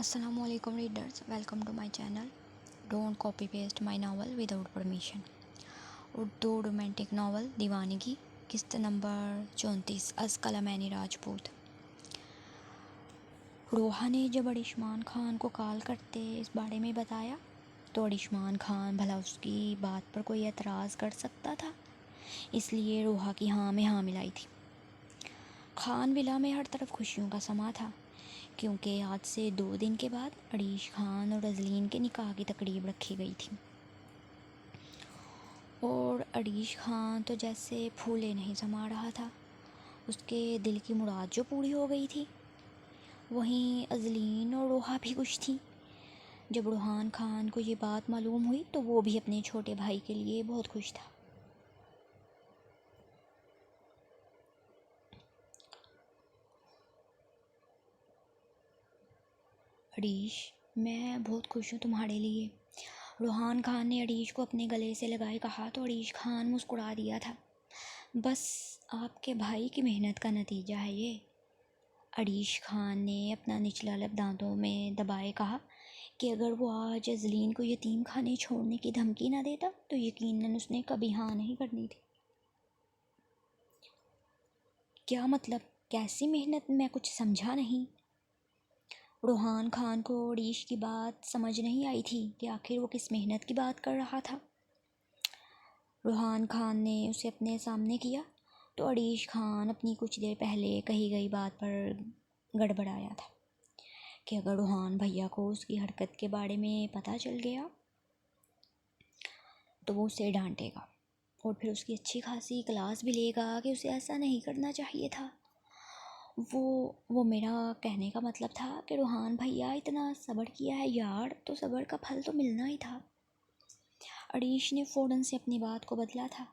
Assalamualaikum readers, welcome to my channel. Don't copy paste my novel without permission. Urdu romantic novel दीवानगी किस्त number 34 अज़ कलमैनी राजपूत। रोहा ने जब अरिशमान खान को कॉल करते इस बारे में बताया तो अरिशमान खान भला उसकी बात पर कोई एतराज़ कर सकता था, इसलिए रोहा की हाँ में हाँ मिलाई थी। खान विला में हर तरफ खुशियों का समा था, क्योंकि आज से 2 दिन के बाद अरीश खान और अजलीन के निकाह की तकरीब रखी गई थी। और अरीश खान तो जैसे फूले नहीं समा रहा था, उसके दिल की मुराद जो पूरी हो गई थी। वहीं अजलीन और रोहा भी खुश थी। जब रूहान खान को ये बात मालूम हुई तो वो भी अपने छोटे भाई के लिए बहुत खुश था। अरीश, मैं बहुत खुश हूँ तुम्हारे लिए, रूहान खान ने अरीश को अपने गले से लगाए कहा तो अरीश खान मुस्कुरा दिया था। बस आपके भाई की मेहनत का नतीजा है ये। अरीश खान ने अपना निचला लब दांतों में दबाए कहा कि अगर वो आज अजलीन को यतीम खाने छोड़ने की धमकी ना देता तो यकीनन उसने कभी हाँ नहीं करनी थी। क्या मतलब, कैसी मेहनत? मैं कुछ समझा नहीं। रूहान खान को अरीश की बात समझ नहीं आई थी कि आखिर वो किस मेहनत की बात कर रहा था। रूहान खान ने उसे अपने सामने किया तो अरीश खान अपनी कुछ देर पहले कही गई बात पर गड़बड़ाया था कि अगर रूहान भैया को उसकी हरकत के बारे में पता चल गया तो वो उसे डांटेगा और फिर उसकी अच्छी खासी क्लास भी लेगा कि उसे ऐसा नहीं करना चाहिए था। वो मेरा कहने का मतलब था कि रूहान भैया इतना सब्र किया है यार, तो सब्र का फल तो मिलना ही था। अरीश ने फ़ौरन से अपनी बात को बदला था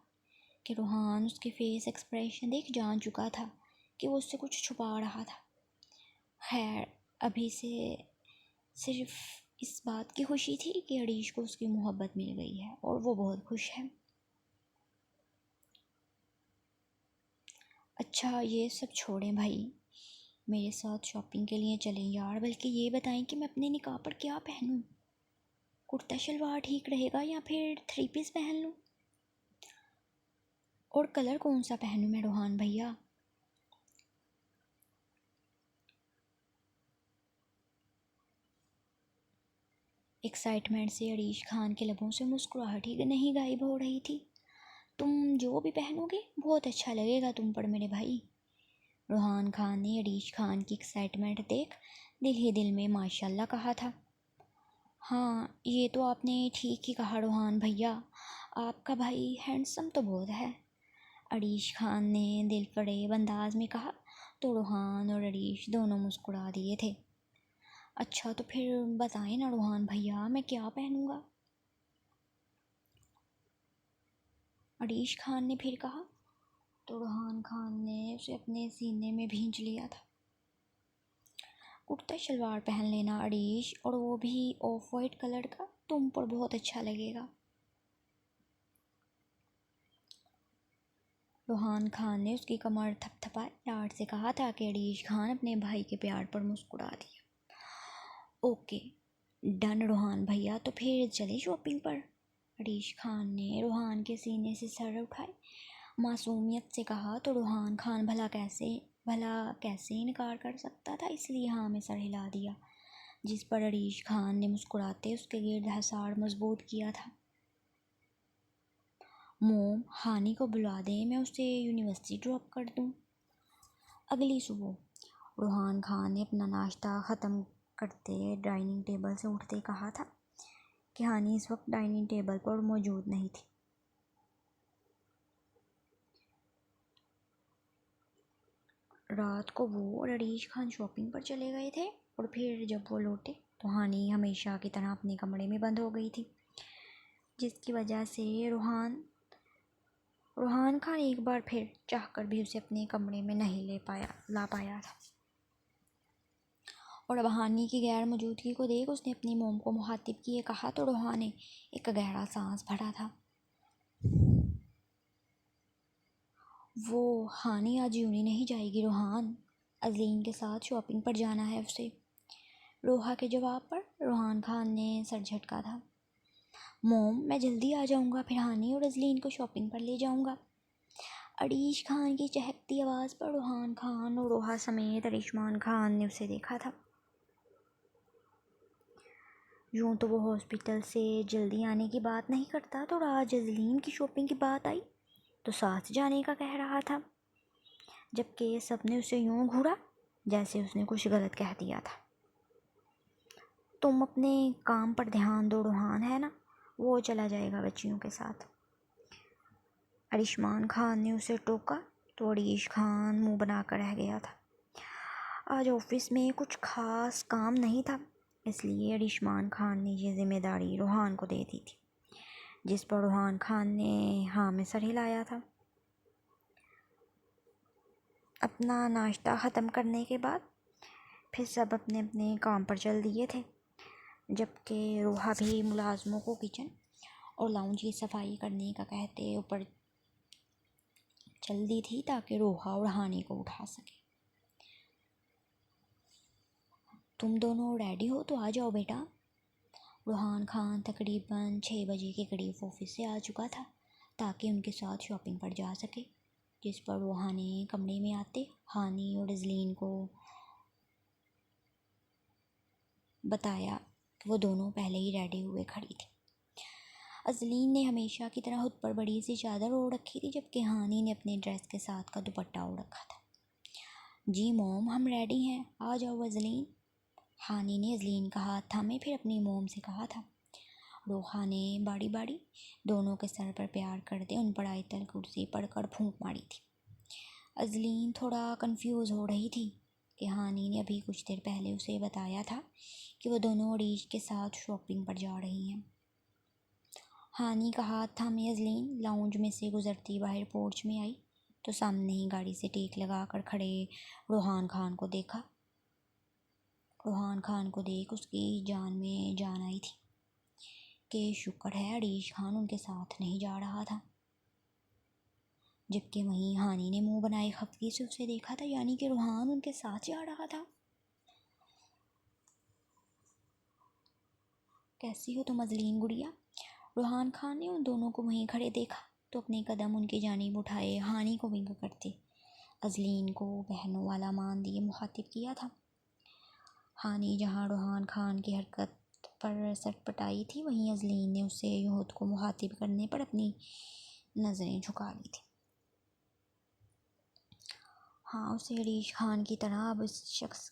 कि रूहान उसके फेस एक्सप्रेशन देख जान चुका था कि वो उससे कुछ छुपा रहा था। खैर, अभी से सिर्फ इस बात की खुशी थी कि अरीश को उसकी मोहब्बत मिल गई है और वो बहुत खुश है। अच्छा, ये सब छोड़ें भाई, मेरे साथ शॉपिंग के लिए चलें यार। बल्कि ये बताएं कि मैं अपने निकाह पर क्या पहनूं? कुर्ता शलवार ठीक रहेगा या फिर 3 पीस पहन लूं? और कलर कौन सा पहनूं मैं रूहान भैया? एक्साइटमेंट से अरीश खान के लबों से मुस्कुराहट ही नहीं गायब हो रही थी। तुम जो भी पहनोगे बहुत अच्छा लगेगा तुम पर मेरे भाई। रूहान खान ने अरीश खान की एक्साइटमेंट देख दिल ही दिल में माशाल्लाह कहा था। हाँ, ये तो आपने ठीक ही कहा रूहान भैया, आपका भाई हैंडसम तो बहुत है, अरीश खान ने दिल फरेब अंदाज में कहा तो रूहान और अरीश दोनों मुस्कुरा दिए थे। अच्छा, तो फिर बताएं ना रूहान भैया, मैं क्या पहनूंगा? अरीश खान ने फिर कहा तो रूहान खान ने उसे अपने सीने में भींच लिया था। कुर्ता शलवार पहन लेना अरीश, और वो भी ऑफ वाइट कलर का, तुम पर बहुत अच्छा लगेगा। रूहान खान ने उसकी कमर थपथपाए प्यार से कहा था कि अरीश खान अपने भाई के प्यार पर मुस्कुरा दिया। ओके डन रूहान भैया, तो फिर चले शॉपिंग पर। अरीश खान ने रूहान के सीने से सर उठाए मासूमियत से कहा तो रूहान खान भला कैसे इनकार कर सकता था, इसलिए हाँ में सर हिला दिया, जिस पर अरीश खान ने मुस्कुराते उसके गिर्द हसार मजबूत किया था। मोम, हानी को बुला दें, मैं उसे यूनिवर्सिटी ड्रॉप कर दूं। अगली सुबह रूहान खान ने अपना नाश्ता ख़त्म करते डाइनिंग टेबल से उठते कहा था कि हानी इस वक्त डाइनिंग टेबल पर मौजूद नहीं थी। रात को वो और अरीश खान शॉपिंग पर चले गए थे और फिर जब वो लौटे तो हानी हमेशा की तरह अपने कमरे में बंद हो गई थी, जिसकी वजह से रूहान खान एक बार फिर चाहकर भी उसे अपने कमरे में नहीं ला पाया था। और अब हानी की गैर मौजूदगी को देख उसने अपनी मोम को मुखातिब किए कहा तो रूहान ने एक गहरा सांस भरा था। वो हानी आज यूनी नहीं जाएगी रूहान, अजलीन के साथ शॉपिंग पर जाना है उसे। रोहा के जवाब पर रूहान खान ने सर झटका था। मोम, मैं जल्दी आ जाऊंगा, फिर हानी और अजलीन को शॉपिंग पर ले जाऊंगा। अरीश खान की चहकती आवाज़ पर रूहान खान और रोहा समेत अरिशमान खान ने उसे देखा था। यूँ तो वो हॉस्पिटल से जल्दी आने की बात नहीं करता, तो आज अजलीन की शॉपिंग की बात आई तो साथ जाने का कह रहा था, जबकि सबने उसे यूँ घूरा जैसे उसने कुछ गलत कह दिया था। तुम अपने काम पर ध्यान दो रूहान, है ना, वो चला जाएगा बच्चियों के साथ। अरिशमान खान ने उसे टोका तो अरीश खान मुंह बनाकर रह गया था। आज ऑफिस में कुछ खास काम नहीं था, इसलिए अरिशमान खान ने ये जिम्मेदारी रूहान को दे दी थी, जिस पर रूहान खान ने हाँ में सर हिलाया था। अपना नाश्ता ख़त्म करने के बाद फिर सब अपने अपने काम पर चल दिए थे, जबकि रोहा भी मुलाजमों को किचन और लाउंज की सफाई करने का कहते ऊपर चल दी थी ताकि रोहा और हानी को उठा सके। तुम दोनों रेडी हो तो आ जाओ बेटा। रूहान खान तकरीबन 6 बजे के करीब ऑफिस से आ चुका था ताकि उनके साथ शॉपिंग पर जा सके, जिस पर रोहा ने कमरे में आते हानी और अजलीन को बताया कि वो दोनों पहले ही रेडी हुए खड़ी थी। अजलीन ने हमेशा की तरह खुद पर बड़ी सी चादर ओढ़ रखी थी, जबकि हानी ने अपने ड्रेस के साथ का दुपट्टा ओढ़ रखा था। जी मोम, हम रेडी हैं, आ जाओ अजलीन। हानी ने अजलीन का हाथ थामे फिर अपनी मोम से कहा था। रोहा ने बारी बारी दोनों के सर पर प्यार करते उन पर आयतल कुर्सी पढ़कर फूंक मारी थी। अजलीन थोड़ा कंफ्यूज हो रही थी कि हानी ने अभी कुछ देर पहले उसे बताया था कि वो दोनों अरीश के साथ शॉपिंग पर जा रही हैं। हानी का हाथ थामे अजलीन लाउंज में से गुजरती बाहर पोर्च में आई तो सामने ही गाड़ी से टेक लगाकर खड़े रूहान खान को देखा। रूहान खान को देख उसकी जान में जान आई थी कि शुक्र है अरीश खान उनके साथ नहीं जा रहा था। जबकि वहीं हानी ने मुंह बनाए खफगी से उसे देखा था, यानी कि रूहान उनके साथ जा रहा था। कैसी हो तुम अजलीन गुड़िया? रूहान खान ने उन दोनों को वहीं खड़े देखा तो अपने कदम उनकी जानिब उठाए हानी को विंक करते अजलीन को बहनों वाला मान दिए मुखातिब किया था। हानी जहां रूहान खान की हरकत पर सटपटाई थी, वहीं अजलीन ने उसे युहद को मुखातिब करने पर अपनी नज़रें झुका ली थी। हाँ, उसे अरीश खान की तरह अब इस शख्स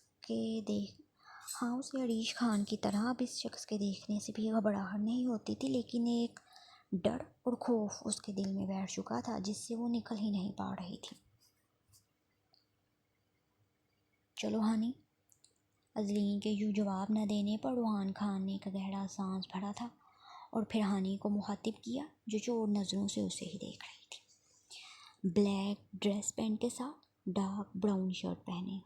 के देखने से भी घबराहट नहीं होती थी, लेकिन एक डर और खौफ उसके दिल में बैठ चुका था जिससे वो निकल ही नहीं पा रही थी। चलो हानी। अजलीन के यूँ जवाब न देने पर रूहान खान ने एक गहरा सांस भरा था और फिर हानी को मुखातिब किया, जो चोर नज़रों से उसे ही देख रही थी। ब्लैक ड्रेस पैंट के साथ डार्क ब्राउन शर्ट पहने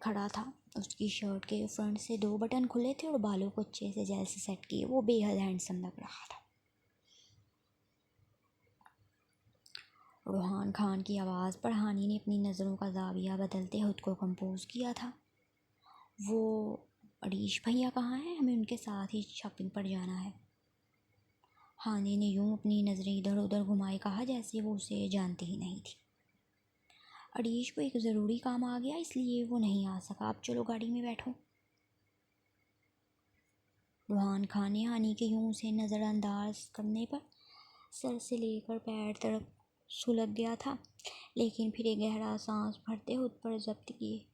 खड़ा था। उसकी शर्ट के फ्रंट से 2 बटन खुले थे और बालों को अच्छे से जेल से सेट किए वो बेहद हैंडसम लग रहा था। रूहान खान की आवाज़ पर हानी ने अपनी नज़रों का जाविया बदलते खुद को कंपोज किया था। वो अरीश भैया कहाँ हैं? हमें उनके साथ ही शॉपिंग पर जाना है। हानी ने यूँ अपनी नज़रें इधर उधर घुमाए कहा जैसे वो उसे जानती ही नहीं थी। अरीश को एक ज़रूरी काम आ गया इसलिए वो नहीं आ सका, आप चलो गाड़ी में बैठो। रूहान खान ने हानी के यूँ उसे नज़रअंदाज करने पर सर से लेकर पैर तक सुलग गया था, लेकिन फिर एक गहरा सांस भरते खुद पर जब्त किए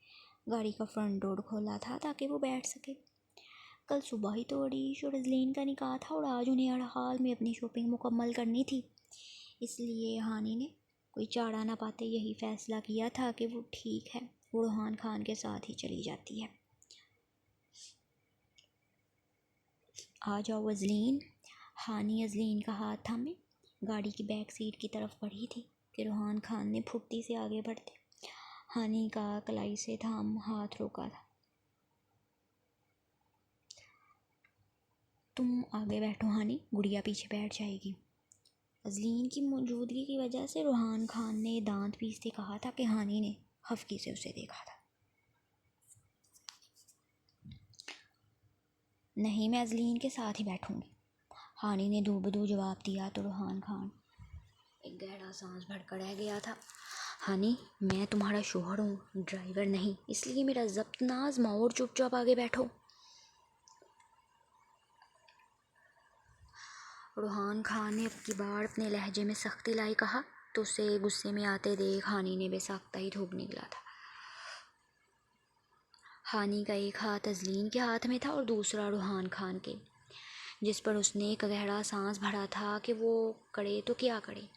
गाड़ी का फ्रंट डोर खोला था ताकि वो बैठ सके। कल सुबह ही तो अरीश और अजलीन का निकाह था और आज उन्हें हर हाल में अपनी शॉपिंग मुकम्मल करनी थी, इसलिए हानी ने कोई चारा ना पाते यही फैसला किया था कि वो ठीक है, वो रूहान खान के साथ ही चली जाती है। आ जाओ अजलीन। हानी अजलीन का हाथ थामे गाड़ी की बैक सीट की तरफ बढ़ी थी कि रूहान खान ने फुर्ती से आगे बढ़ते हानी का कलाई से थाम हाथ रोका था। तुम आगे बैठो हानी, गुड़िया पीछे बैठ जाएगी। अजलीन की मौजूदगी की वजह से रूहान खान ने दांत पीसते कहा था कि हानी ने हफ्की से उसे देखा था। नहीं, मैं अजलीन के साथ ही बैठूंगी। हानी ने दूबदू जवाब दिया तो रूहान खान एक गहरा सांस भरकर रह गया था। हानी, मैं तुम्हारा शोहर हूँ, ड्राइवर नहीं, इसलिए मेरा जब्त ना आजमाओ और चुपचाप आगे बैठो। रूहान खान ने अब की बार अपने लहजे में सख्ती लाई कहा तो उसे गुस्से में आते देख हानी ने बेसाख्ता ही धूप निकला था। हानी का एक हाथ अजलीन के हाथ में था और दूसरा रूहान खान के, जिस पर उसने एक गहरा सांस भरा था कि वो करे तो क्या करे।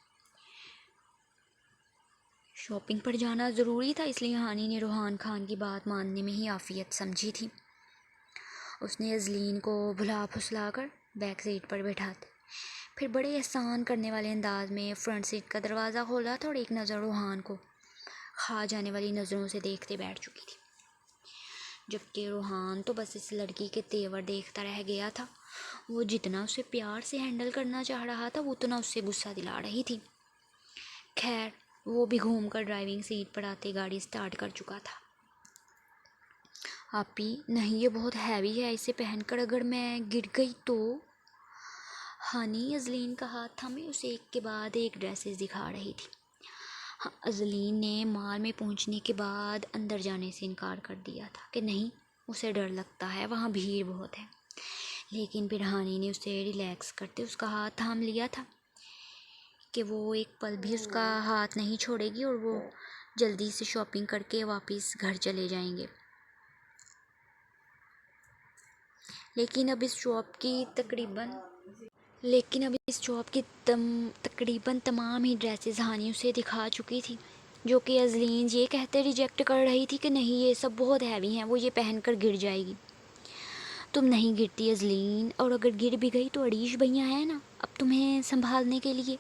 शॉपिंग पर जाना ज़रूरी था, इसलिए हानी ने रूहान खान की बात मानने में ही आफियत समझी थी। उसने अजलीन को भुला फुसला कर बैक सीट पर बैठाते फिर बड़े एहसान करने वाले अंदाज में फ्रंट सीट का दरवाज़ा खोला था और एक नज़र रूहान को खा जाने वाली नज़रों से देखते बैठ चुकी थी। जबकि रूहान तो बस इस लड़की के तेवर देखता रह गया था। वो जितना उसे प्यार से हैंडल करना चाह रहा था वो उतना उससे गुस्सा दिला रही थी। खैर, वो भी घूमकर ड्राइविंग सीट पर आते गाड़ी स्टार्ट कर चुका था। आपी, नहीं, ये बहुत हैवी है, इसे पहनकर अगर मैं गिर गई तो। हानी अजलीन का हाथ थामे उसे एक के बाद एक ड्रेसेस दिखा रही थी। हाँ, अजलीन ने मॉल में पहुंचने के बाद अंदर जाने से इनकार कर दिया था कि नहीं, उसे डर लगता है, वहाँ भीड़ बहुत है। लेकिन फिर हानी ने उसे रिलैक्स करते उसका हाथ थाम लिया था कि वो एक पल भी उसका हाथ नहीं छोड़ेगी और वो जल्दी से शॉपिंग करके वापस घर चले जाएंगे। लेकिन अब इस शॉप की तकरीबन तमाम ही ड्रेसेस हानी उसे दिखा चुकी थी, जो कि अजलीन ये कहते रिजेक्ट कर रही थी कि नहीं, ये सब बहुत हैवी हैं, वो ये पहनकर गिर जाएगी। तुम नहीं गिरती अजलीन, और अगर गिर भी गई तो अड़ीश भैया है ना अब तुम्हें संभालने के लिए।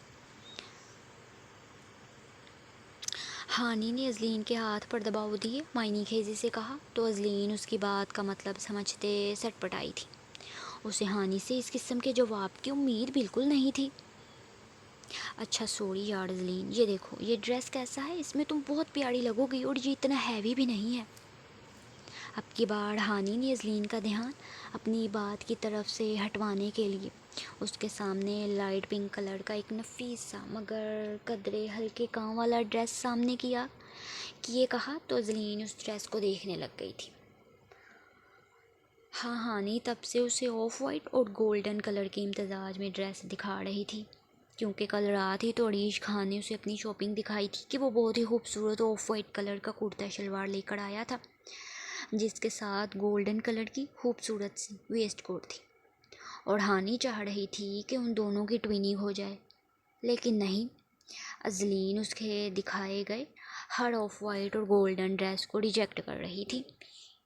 हानी ने अजलीन के हाथ पर दबाव दिए मायनी खेजी से कहा तो अजलीन उसकी बात का मतलब समझते सटपटाई थी। उसे हानी से इस किस्म के जवाब की उम्मीद बिल्कुल नहीं थी। अच्छा सॉरी यार अजलीन, ये देखो ये ड्रेस कैसा है, इसमें तुम बहुत प्यारी लगोगी और ये इतना हैवी भी नहीं है। अब की बार हानी ने अजलीन का ध्यान अपनी बात की तरफ से हटवाने के लिए उसके सामने लाइट पिंक कलर का एक नफीस सा मगर कदरे हल्के काम वाला ड्रेस सामने किए कहा तो अजलीन उस ड्रेस को देखने लग गई थी। हाँ, हानी तब से उसे ऑफ वाइट और गोल्डन कलर के इम्तजाज में ड्रेस दिखा रही थी, क्योंकि कल रात ही तो अरीश खान ने उसे अपनी शॉपिंग दिखाई थी कि वो बहुत ही खूबसूरत ऑफ वाइट कलर का कुर्ता शलवार लेकर आया था, जिसके साथ गोल्डन कलर की खूबसूरत सी वेस्ट कोट थी। और हानी चाह रही थी कि उन दोनों की ट्विनिंग हो जाए, लेकिन नहीं, अजलीन उसके दिखाए गए हर ऑफ वाइट और गोल्डन ड्रेस को रिजेक्ट कर रही थी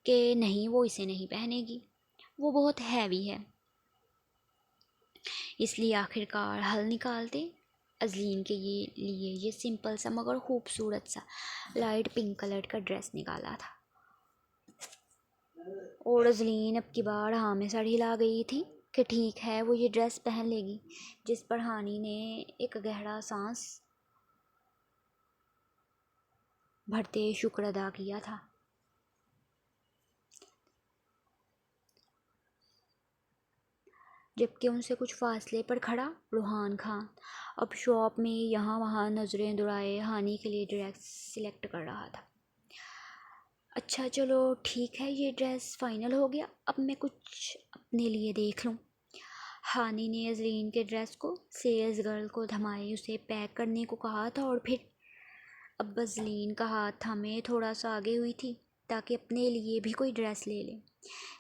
कि नहीं, वो इसे नहीं पहनेगी, वो बहुत हैवी है। इसलिए आखिरकार हल निकालते अजलीन के लिए ये सिंपल सा मगर खूबसूरत सा लाइट पिंक कलर का ड्रेस निकाला था। और अजलीन अब की बार हाँ में सर हिला गई थी कि ठीक है, वो ये ड्रेस पहन लेगी, जिस पर हानी ने एक गहरा सांस भरते शुक्र अदा किया था। जबकि उनसे कुछ फासले पर खड़ा रूहान खान अब शॉप में यहाँ वहाँ नज़रें दौड़ाए हानी के लिए ड्रेस सिलेक्ट कर रहा था। अच्छा चलो ठीक है, ये ड्रेस फाइनल हो गया, अब मैं कुछ अपने लिए देख लूँ। हानी ने अजरीन के ड्रेस को सेल्स गर्ल को थमाए उसे पैक करने को कहा था और फिर अब अजलीन का हाथ थामे थोड़ा सा आगे हुई थी ताकि अपने लिए भी कोई ड्रेस ले ले।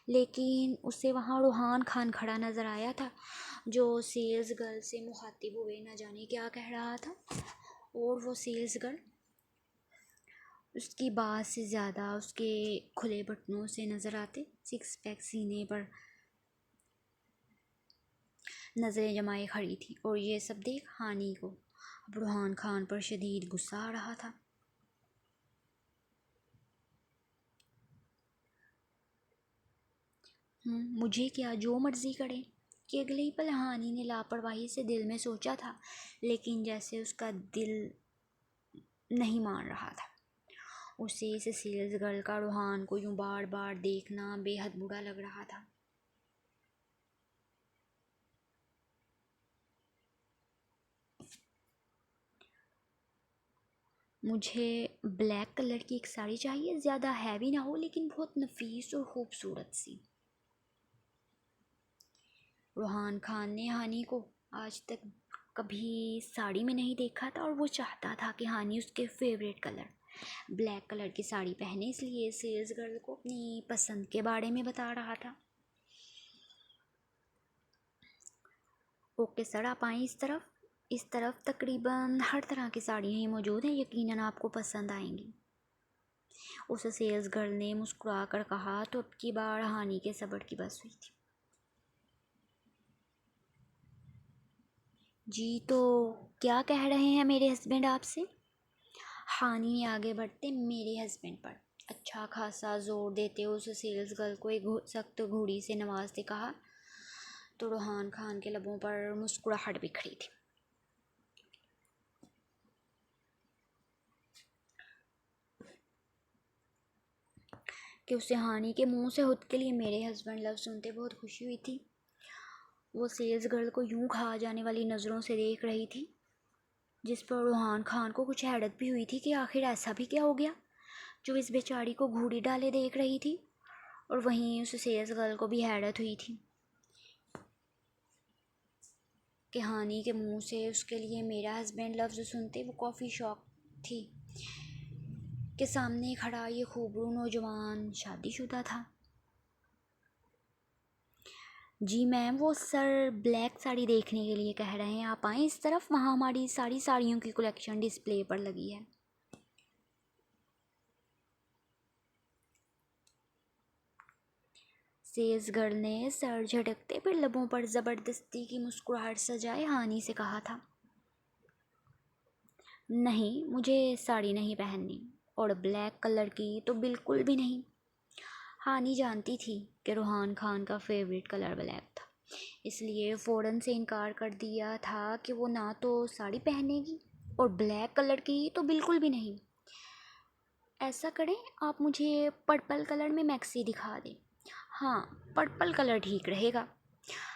लेकिन उसे वहाँ रूहान खान खड़ा नज़र आया था, जो सेल्स गर्ल से मुखातिब हुए न जाने क्या कह रहा था। और वो सेल्स गर्ल उसकी बात से ज़्यादा उसके खुले बटनों से नज़र आते, सिक्स पैक सीने पर नज़रें जमाए खड़ी थी। और ये सब देख हानी को अब रूहान खान पर शदीद गुस्सा आ रहा था। मुझे क्या, जो मर्ज़ी करे, कि अगले ही पल हानी ने लापरवाही से दिल में सोचा था, लेकिन जैसे उसका दिल नहीं मान रहा था। उसे इस सेल्स गर्ल का रूहान को यूँ बार बार देखना बेहद बुरा लग रहा था। मुझे ब्लैक कलर की एक साड़ी चाहिए, ज़्यादा हैवी ना हो लेकिन बहुत नफीस और खूबसूरत सी। रूहान खान ने हानी को आज तक कभी साड़ी में नहीं देखा था और वो चाहता था कि हानी उसके फेवरेट कलर ब्लैक कलर की साड़ी पहने, इसलिए सेल्स गर्ल को अपनी पसंद के बारे में बता रहा था। ओके सर, आप आएँ इस तरफ तकरीबन हर तरह की साड़ियाँ ही मौजूद हैं, यकीनन आपको पसंद आएंगी। उस सेल्स गर्ल ने मुस्कुरा कर कहा। तो अब की बार हानि के सब्र की बस हुई थी। जी, तो क्या कह रहे हैं मेरे हस्बैंड आपसे? हानि ने आगे बढ़ते मेरे हस्बैंड पर अच्छा खासा जोर देते उस सेल्स गर्ल को एक सख्त घूड़ी से नवाजते कहा। तो रूहान खान के लबों पर मुस्कुराहट बिखरी थी। कि उसे हानि के मुंह से खुद के लिए मेरे हस्बैंड लफ्ज़ सुनते बहुत खुशी हुई थी। वो सेल्स गर्ल को यूं खा जाने वाली नज़रों से देख रही थी, जिस पर रूहान खान को कुछ हैरत भी हुई थी कि आखिर ऐसा भी क्या हो गया जो इस बेचारी को घूड़ी डाले देख रही थी। और वहीं उस सेल्स गर्ल को भी हैरत हुई थी कि हानि के मुंह से उसके लिए मेरा हस्बैंड लफ्ज़ सुनते वो काफ़ी शौक थी कि सामने खड़ा ये खूबरू नौजवान शादीशुदा था। जी मैम, वो सर ब्लैक साड़ी देखने के लिए कह रहे हैं, आप आएँ इस तरफ, वहाँ हमारी सारी साड़ियों की कलेक्शन डिस्प्ले पर लगी है। सेल्स गर्ल ने सर झटकते फिर लबों पर ज़बरदस्ती की मुस्कुराहट सजाए हानि से कहा था। नहीं, मुझे साड़ी नहीं पहननी, और ब्लैक कलर की तो बिल्कुल भी नहीं। हानि जानती थी कि रूहान खान का फेवरेट कलर ब्लैक था, इसलिए फ़ौरन से इनकार कर दिया था कि वो ना तो साड़ी पहनेगी और ब्लैक कलर की तो बिल्कुल भी नहीं। ऐसा करें, आप मुझे पर्पल कलर में मैक्सी दिखा दें। हाँ, पर्पल कलर ठीक रहेगा।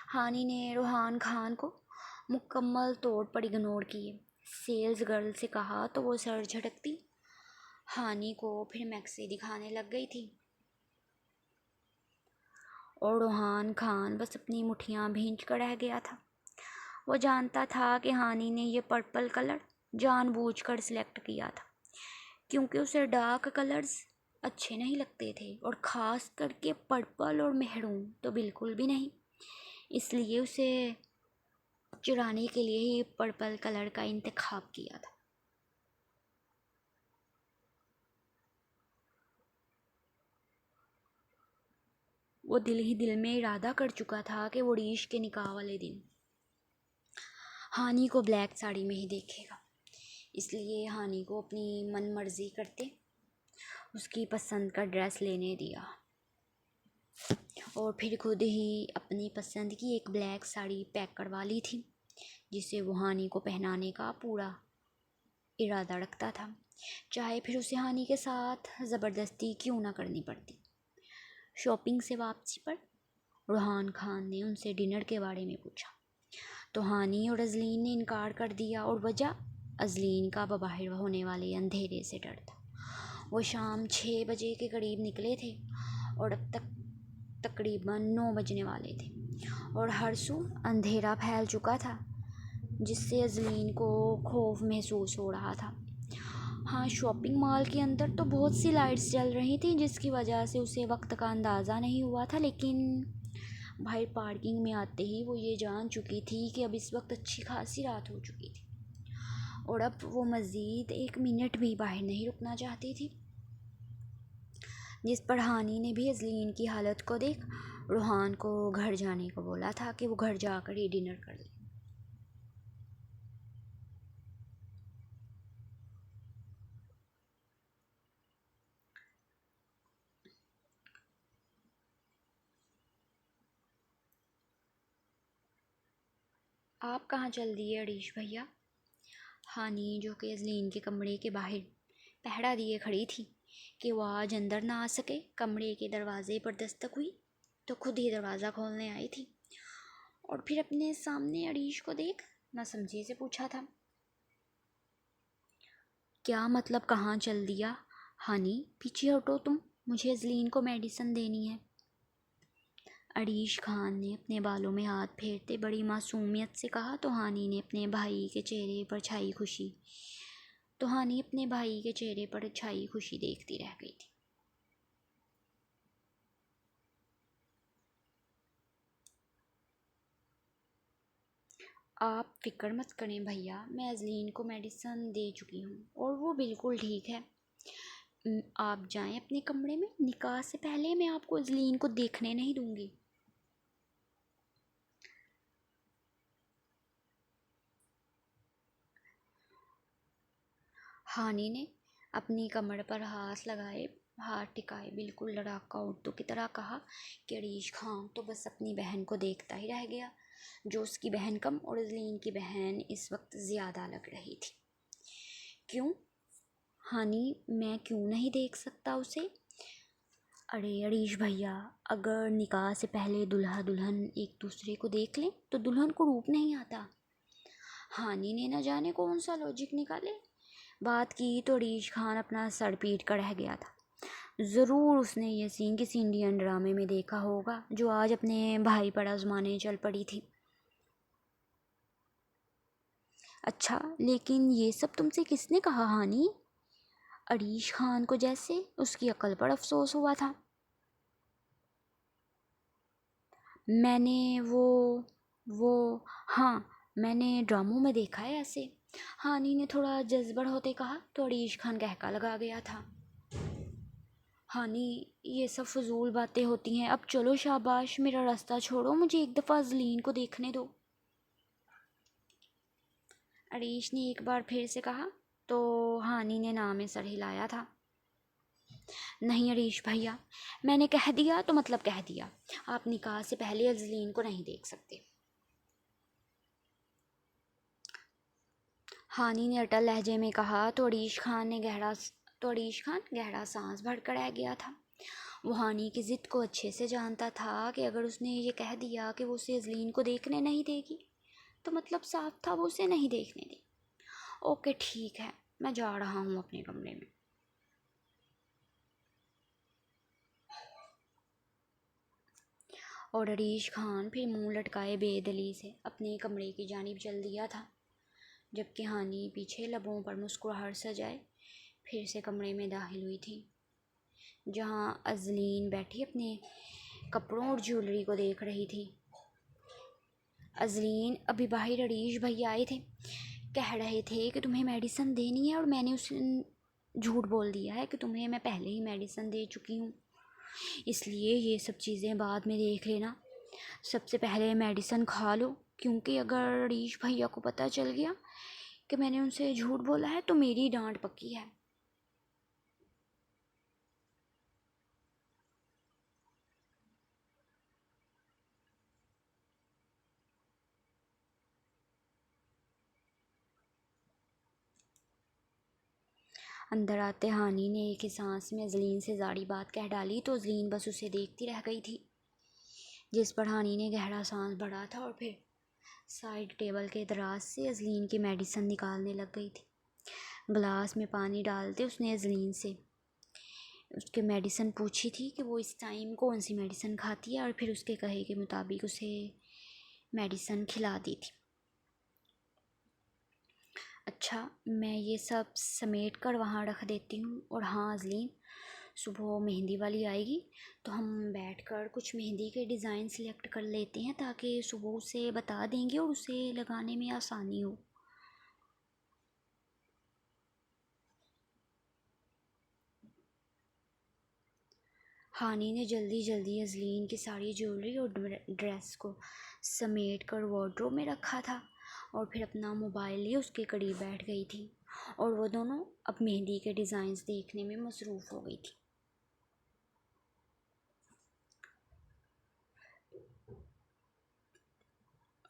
हानि ने रूहान खान को मुकम्मल तौर पर इग्नोर किए सेल्स गर्ल से कहा तो वो सर झटकती हानि को फिर मैक्सी दिखाने लग गई थी। और रूहान खान बस अपनी मुठ्ठियाँ भींच कर रह गया था। वो जानता था कि हानि ने यह पर्पल कलर जानबूझकर सिलेक्ट किया था, क्योंकि उसे डार्क कलर्स अच्छे नहीं लगते थे और ख़ास करके पर्पल और मेहरून तो बिल्कुल भी नहीं। इसलिए उसे चुराने के लिए ही पर्पल कलर का इंतखाब किया था। वो दिल ही दिल में इरादा कर चुका था कि वो रीश के निकाह वाले दिन हानि को ब्लैक साड़ी में ही देखेगा। इसलिए हानि को अपनी मन मर्जी करते उसकी पसंद का ड्रेस लेने दिया और फिर खुद ही अपनी पसंद की एक ब्लैक साड़ी पैक करवा ली थी, जिसे वो हानि को पहनाने का पूरा इरादा रखता था, चाहे फिर उसे हानि के साथ ज़बरदस्ती क्यों ना करनी पड़ती। शॉपिंग से वापसी पर रूहान खान ने उनसे डिनर के बारे में पूछा तो हानि और अजलीन ने इनकार कर दिया, और वजह अजलीन का बाहर होने वाले अंधेरे से डर था। वो शाम 6 बजे के करीब निकले थे और अब तक तकरीबन 9 बजने वाले थे और हर सू अंधेरा फैल चुका था, जिससे अजलीन को खौफ महसूस हो रहा था। हाँ, शॉपिंग मॉल के अंदर तो बहुत सी लाइट्स जल रही थी, जिसकी वजह से उसे वक्त का अंदाज़ा नहीं हुआ था, लेकिन बाहर पार्किंग में आते ही वो ये जान चुकी थी कि अब इस वक्त अच्छी खासी रात हो चुकी थी और अब वो मज़ीद 1 मिनट भी बाहर नहीं रुकना चाहती थी। जिस पर हानि ने भी अजलीन की हालत को देख रूहान को घर जाने को बोला था कि वो घर जाकर ही डिनर कर ले। आप कहाँ चल दिए अरीश भैया? हानि, जो कि अजलीन के कमरे के बाहर पहरा दिए खड़ी थी कि वो आज अंदर ना आ सके, कमरे के दरवाजे पर दस्तक हुई तो खुद ही दरवाज़ा खोलने आई थी और फिर अपने सामने अरीश को देख ना समझे से पूछा था, क्या मतलब, कहाँ चल दिया? हानी पीछे हटो तुम, मुझे अजलीन को मेडिसिन देनी है। अरीश खान ने अपने बालों में हाथ फेरते बड़ी मासूमियत से कहा। तो हानी अपने भाई के चेहरे पर छाई खुशी देखती रह गई थी। आप फिक्र मत करें भैया, मैं अजलीन को मेडिसिन दे चुकी हूँ और वो बिल्कुल ठीक है। आप जाएं अपने कमरे में, निकाह से पहले मैं आपको अजलीन को देखने नहीं दूंगी। हानी ने अपनी कमर पर हाथ टिकाए बिल्कुल लड़ाका उर्दू की तरह कहा कि अरीश खान तो बस अपनी बहन को देखता ही रह गया, जो उसकी बहन कम और अजलीन की बहन इस वक्त ज़्यादा लग रही थी। क्यों हानी, मैं क्यों नहीं देख सकता उसे? अरे अरीश भैया, अगर निकाह से पहले दूल्हा दुल्हन एक दूसरे को देख लें तो दुल्हन को रूप नहीं आता। हानी ने न जाने कौन सा लॉजिक निकाले बात की तो अरीश खान अपना सर पीट कर रह गया था। ज़रूर उसने ये सीन किसी इंडियन ड्रामे में देखा होगा जो आज अपने भाई पर आजमाने चल पड़ी थी। अच्छा, लेकिन ये सब तुमसे किसने कहा हानी? अरीश खान को जैसे उसकी अक्ल पर अफसोस हुआ था। मैंने वो हाँ, मैंने ड्रामों में देखा है ऐसे। हानी ने थोड़ा जज्बर होते कहा तो अरीश खान कहका लगा गया था। हानी, ये सब फजूल बातें होती हैं, अब चलो शाबाश, मेरा रास्ता छोड़ो, मुझे एक दफ़ा अजलीन को देखने दो। अरीश ने एक बार फिर से कहा तो हानी ने ना में सर हिलाया था। नहीं अरीश भैया, मैंने कह दिया तो मतलब कह दिया, आप निकाह से पहले अजलीन को नहीं देख सकते। हानी ने अटल लहजे में कहा तो अरीश खान गहरा सांस भरकर रह गया था। वो हानी की ज़िद को अच्छे से जानता था कि अगर उसने ये कह दिया कि वो उसे अजलीन को देखने नहीं देगी तो मतलब साफ था वो उसे नहीं देखने देगी। ओके ठीक है, मैं जा रहा हूँ अपने कमरे में। और अरीश खान फिर मुंह लटकाए बेदली से अपने कमरे की जानिब चल दिया था, जबकि हानी पीछे लबों पर मुस्कुराहट सजाए फिर से कमरे में दाखिल हुई थी, जहाँ अजलीन बैठी अपने कपड़ों और ज्वेलरी को देख रही थी। अजलीन, अभी बाहर अरीश भैया आए थे, कह रहे थे कि तुम्हें मेडिसिन देनी है और मैंने उसे झूठ बोल दिया है कि तुम्हें मैं पहले ही मेडिसिन दे चुकी हूँ, इसलिए ये सब चीज़ें बाद में देख लेना, सबसे पहले मेडिसिन खा लो, क्योंकि अगर अरीश भैया को पता चल गया कि मैंने उनसे झूठ बोला है तो मेरी डांट पक्की है। अंदर आते हानी ने एक ही सांस में अजलीन से जारी बात कह डाली तो अजलीन बस उसे देखती रह गई थी, जिस पर हानी ने गहरा सांस भरा था और फिर साइड टेबल के दराज से अजलीन की मेडिसिन निकालने लग गई थी। गिलास में पानी डालते उसने अजलीन से उसके मेडिसिन पूछी थी कि वो इस टाइम कौन सी मेडिसिन खाती है और फिर उसके कहे के मुताबिक उसे मेडिसिन खिला दी थी। अच्छा, मैं ये सब समेट कर वहाँ रख देती हूँ, और हाँ अजलीन, सुबह मेहंदी वाली आएगी तो हम बैठकर कुछ मेहंदी के डिज़ाइन सिलेक्ट कर लेते हैं ताकि सुबह उसे बता देंगे और उसे लगाने में आसानी हो। हानी ने जल्दी जल्दी अजलीन की सारी ज्वेलरी और ड्रेस को समेट कर वार्डरोब में रखा था और फिर अपना मोबाइल लिए उसके करीब बैठ गई थी, और वो दोनों अब मेहंदी के डिज़ाइंस देखने में मसरूफ़ हो गई थी।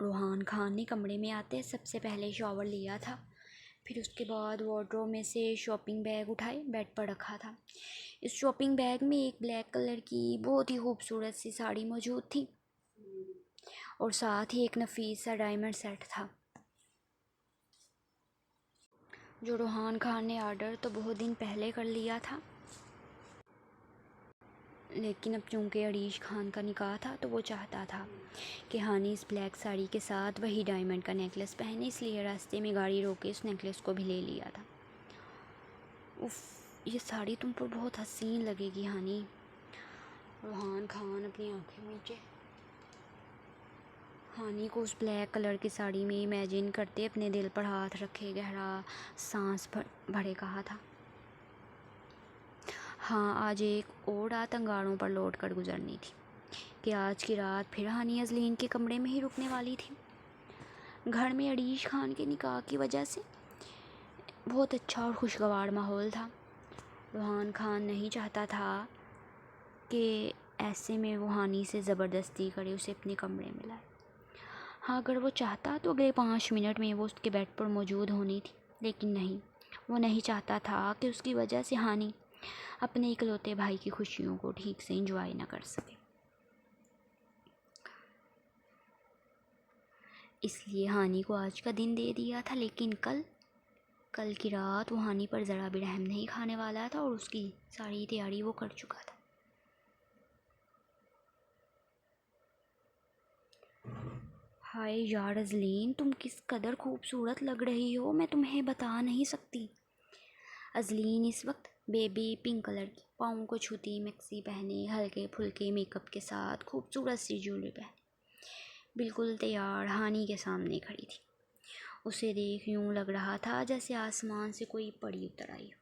रूहान खान ने कमरे में आते सबसे पहले शॉवर लिया था, फिर उसके बाद वार्डरोब में से शॉपिंग बैग उठाए बेड पर रखा था। इस शॉपिंग बैग में एक ब्लैक कलर की बहुत ही खूबसूरत सी साड़ी मौजूद थी और साथ ही एक नफीस सा डायमंड सेट था। जो रोहान खान ने ऑर्डर तो बहुत दिन पहले कर लिया था, लेकिन अब चूँकि अरीश खान का निकाह था तो वो चाहता था कि हानि इस ब्लैक साड़ी के साथ वही डायमंड का नेकलेस पहने, इसलिए रास्ते में गाड़ी रोक के उस नेकलेस को भी ले लिया था। उफ, ये साड़ी तुम पर बहुत हसीन लगेगी हानि। रोहान खान अपनी आंखें नीचे हानि को उस ब्लैक कलर की साड़ी में इमेजिन करते अपने दिल पर हाथ रखे गहरा सांस भरे कहा था, हाँ आज एक और रात अंगारों पर लौट कर गुजरनी थी कि आज की रात फिर हानि अजलीन के कमरे में ही रुकने वाली थी। घर में अरीश खान के निकाह की वजह से बहुत अच्छा और खुशगवार माहौल था। रोहान खान नहीं चाहता था कि ऐसे में वो हानि से ज़बरदस्ती करे उसे अपने कमरे में लाए। हाँ अगर वो चाहता तो अगले 5 मिनट में वो उसके बेड पर मौजूद होनी थी, लेकिन नहीं, वो नहीं चाहता था कि उसकी वजह से हानि अपने इकलौते भाई की खुशियों को ठीक से एंजॉय ना कर सके। इसलिए हानि को आज का दिन दे दिया था, लेकिन कल की रात वो हानि पर ज़रा भी रहम नहीं खाने वाला था और उसकी सारी तैयारी वो कर चुका था। हाय यार अजलीन, तुम किस कदर खूबसूरत लग रही हो, मैं तुम्हें बता नहीं सकती। अजलीन इस वक्त बेबी पिंक कलर की पाँव को छूती मैक्सी पहने, हल्के फुल्के मेकअप के साथ खूबसूरत सी ज्वेलरी पहने बिल्कुल तैयार हानि के सामने खड़ी थी। उसे देख यूँ लग रहा था जैसे आसमान से कोई परी उतर आई हो।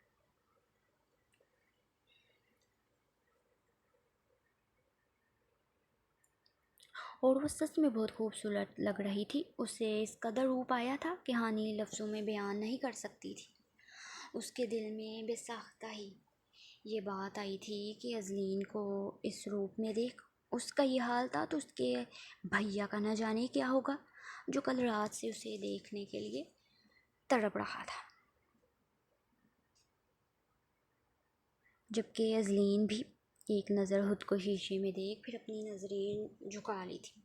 और वो सच में बहुत खूबसूरत लग रही थी। उसे इस कदर रूप आया था कि हानि लफ्ज़ों में बयान नहीं कर सकती थी। उसके दिल में बेसाख्ता ही ये बात आई थी कि अजलीन को इस रूप में देख उसका ये हाल था तो उसके भैया का न जाने क्या होगा, जो कल रात से उसे देखने के लिए तड़प रहा था। जबकि अजलीन भी एक नज़र खुद को शीशे में देख फिर अपनी नज़रें झुका ली थी।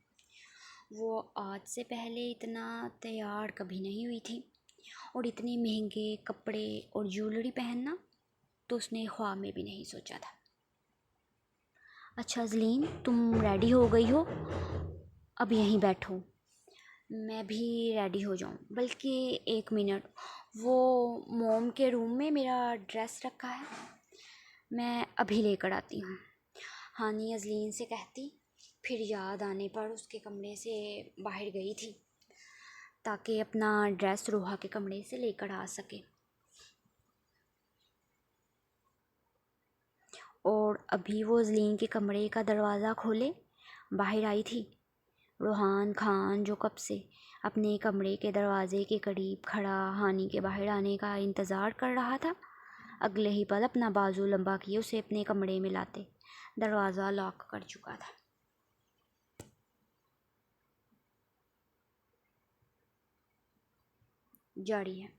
वो आज से पहले इतना तैयार कभी नहीं हुई थी, और इतने महंगे कपड़े और ज्वेलरी पहनना तो उसने ख्वाब में भी नहीं सोचा था। अच्छा अजलीन, तुम रेडी हो गई हो? अब यहीं बैठो, मैं भी रेडी हो जाऊं। बल्कि 1 मिनट, वो मोम के रूम में मेरा ड्रेस रखा है, मैं अभी लेकर आती हूँ। हानि अजलीन से कहती, फिर याद आने पर उसके कमरे से बाहर गई थी ताकि अपना ड्रेस रोहा के कमरे से लेकर आ सके। और अभी वो अजलीन के कमरे का दरवाज़ा खोले बाहर आई थी रोहान खान, जो कब से अपने कमरे के दरवाजे के करीब खड़ा हानि के बाहर आने का इंतज़ार कर रहा था। अगले ही पल अपना बाजू लंबा किए उसे अपने कमरे में लाते दरवाज़ा लॉक कर चुका था। जारी है।